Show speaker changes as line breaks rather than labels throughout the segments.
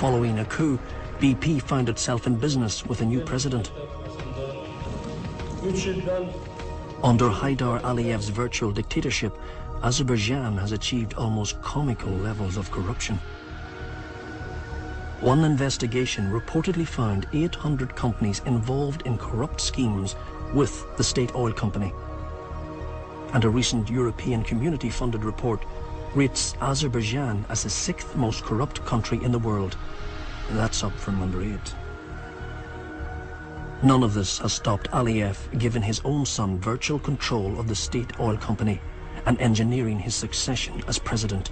Following a coup, BP found itself in business with a new president. Under Haidar Aliyev's virtual dictatorship, Azerbaijan has achieved almost comical levels of corruption. One investigation reportedly found 800 companies involved in corrupt schemes with the state oil company. And a recent European Community-funded report rates Azerbaijan as the 6th most corrupt country in the world. That's up from number 8. None of this has stopped Aliyev giving his own son virtual control of the state oil company and engineering his succession as president.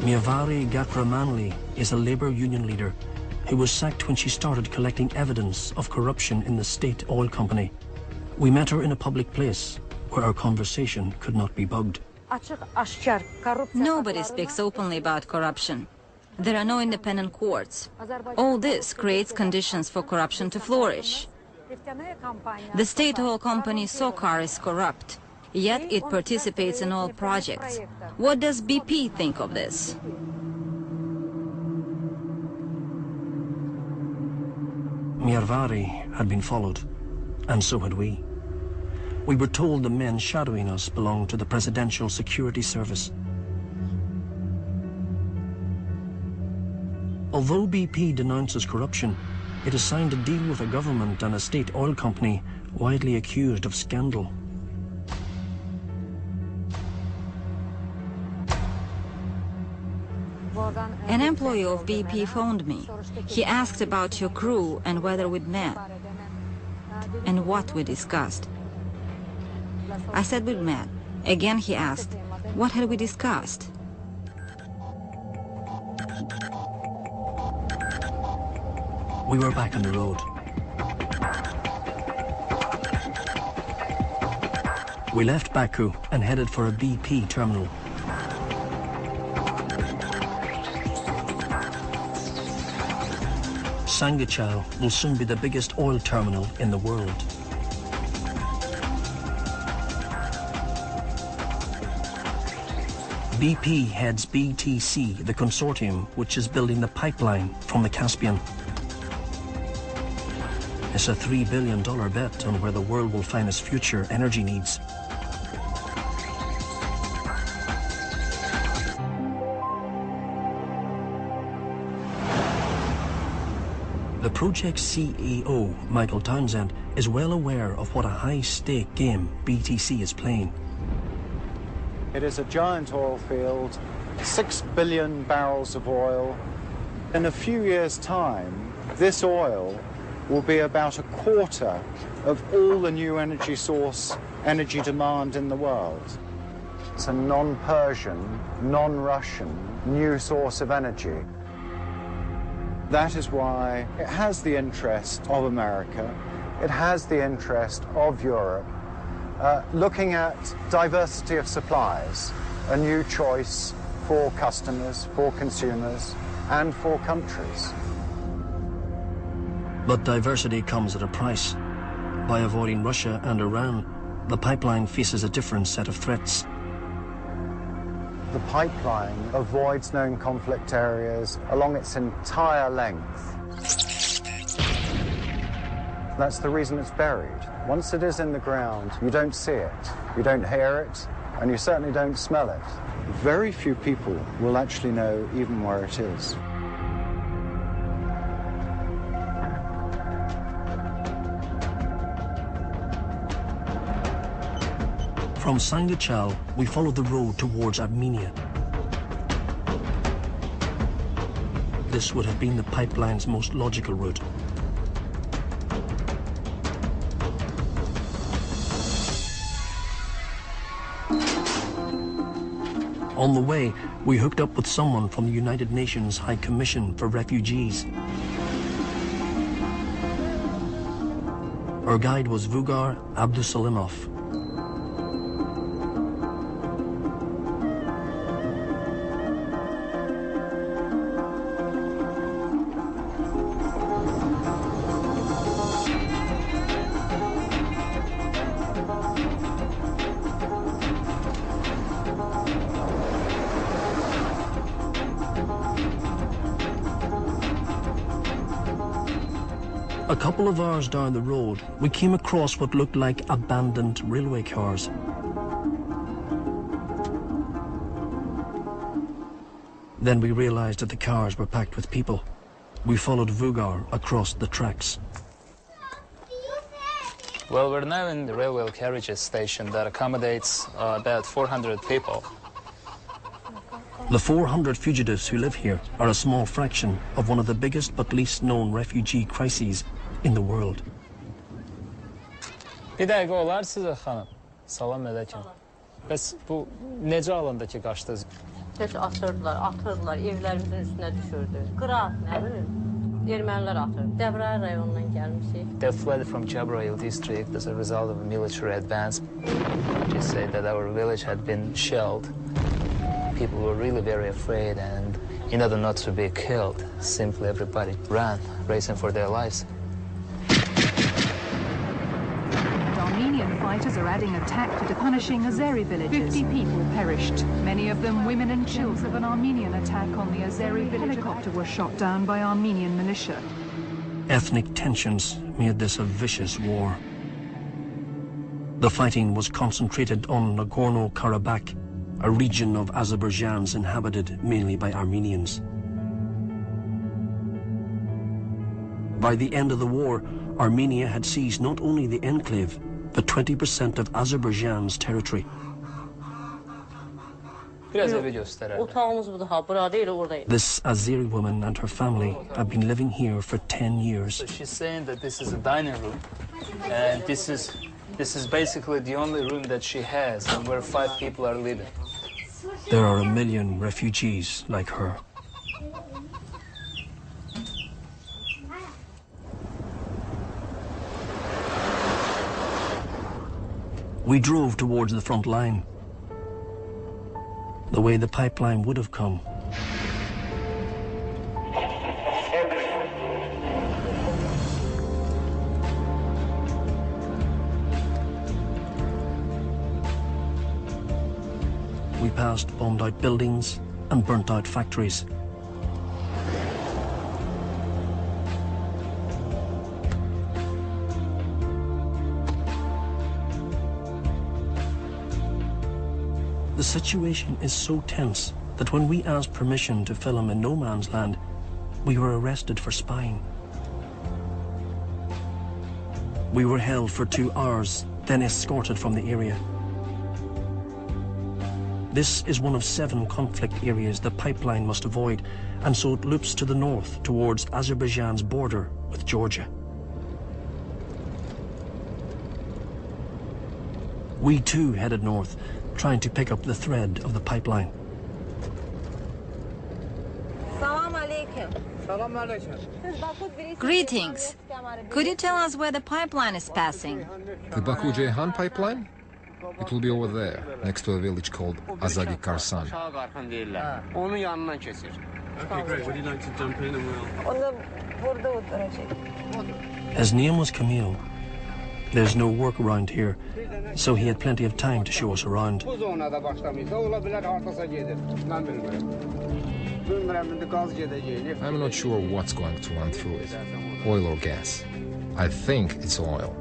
Miavari Gakramanli is a labor union leader who was sacked when she started collecting evidence of corruption in the state oil company. We met her in a public place where our conversation could not be bugged.
Nobody speaks openly about corruption. There are no independent courts. All this creates conditions for corruption to flourish. The state oil company SOCAR is corrupt, yet it participates in oil projects. What does BP think of this?
Miarvari had been followed, and so had we. We were told the men shadowing us belonged to the Presidential Security Service. Although BP denounces corruption, it has signed a deal with a government and a state oil company widely accused of scandal.
An employee of BP phoned me. He asked about your crew and whether we'd met, and what we discussed. I said we'd met. Again he asked, what had we discussed?
We were back on the road. We left Baku and headed for a BP terminal. Sangachal will soon be the biggest oil terminal in the world. BP heads BTC, the consortium which is building the pipeline from the Caspian. It's a $3 billion bet on where the world will find its future energy needs. The project's CEO, Michael Townsend, is well aware of what a high-stake game BTC is playing.
It is a giant oil field, 6 billion barrels of oil. In a few years' time, this oil will be about a quarter of all the new energy demand in the world. It's a non-Persian, non-Russian new source of energy. That is why it has the interest of America, it has the interest of Europe, looking at diversity of supplies, a new choice for customers, for consumers, and for countries.
But diversity comes at a price. By avoiding Russia and Iran, the pipeline faces a different set of threats.
The pipeline avoids known conflict areas along its entire length. That's the reason it's buried. Once it is in the ground, you don't see it, you don't hear it, and you certainly don't smell it. Very few people will actually know even where it is.
From Sangachal, we followed the road towards Armenia. This would have been the pipeline's most logical route. On the way, we hooked up with someone from the United Nations High Commission for Refugees. Our guide was Vugar Abdusalimov. A couple of hours down the road, we came across what looked like abandoned railway cars. Then we realized that the cars were packed with people. We followed Vugar across the tracks.
Well, we're now in the railway carriages station that accommodates about 400 people.
The 400 fugitives who live here are a small fraction of one of the biggest but least known refugee crises in the world.
Bir dəqiqə olar sizə xanım. Salam edəkəm. Bəs bu necə alındı ki, qaçdınız?
Heç atırdılar, evlərimizin üstünə düşürdü. Qırat, nə bilim, ermənilər atırdı. Dəbrayıl rayonundan gəlmişik.
They fled from Jabrayil district as a result of a military advance. They said that our village had been shelled. People were really very afraid, and in order not to be killed, simply everybody ran, racing for their lives.
Armenian fighters are adding a tactic to punishing Azeri villages. 50 people perished, many of them women and children. Of an Armenian attack on the Azeri village. A helicopter was shot down by Armenian militia.
Ethnic tensions made this a vicious war. The fighting was concentrated on Nagorno-Karabakh, a region of Azerbaijan's inhabited mainly by Armenians. By the end of the war, Armenia had seized not only the enclave, but 20% of Azerbaijan's territory.
Biraz evi göstərərdim.
Otağımız budur, ha, burada elə oradaydı.
This Azeri woman and her family have been living here for 10 years.
So she's saying that this is a dining room, and this is basically the only room that she has, and where 5 people are living.
There are 1 million refugees like her. We drove towards the front line, the way the pipeline would have come. We passed bombed-out buildings and burnt-out factories. The situation is so tense that when we asked permission to film in no man's land, we were arrested for spying. We were held for 2 hours, then escorted from the area. This is one of 7 conflict areas the pipeline must avoid, and so it loops to the north towards Azerbaijan's border with Georgia. We too headed north, trying to pick up the thread of the pipeline.
Greetings. Could you tell us where the pipeline is passing?
The Baku-Ceyhan pipeline? It will be over there, next to a village called Azagi Karsan.
Okay, great. Would you like to jump in and we'll...
His name was Camille. There's no work around here, so he had plenty of time to show us around.
I'm not sure what's going to run through it. Oil or gas. I think it's oil.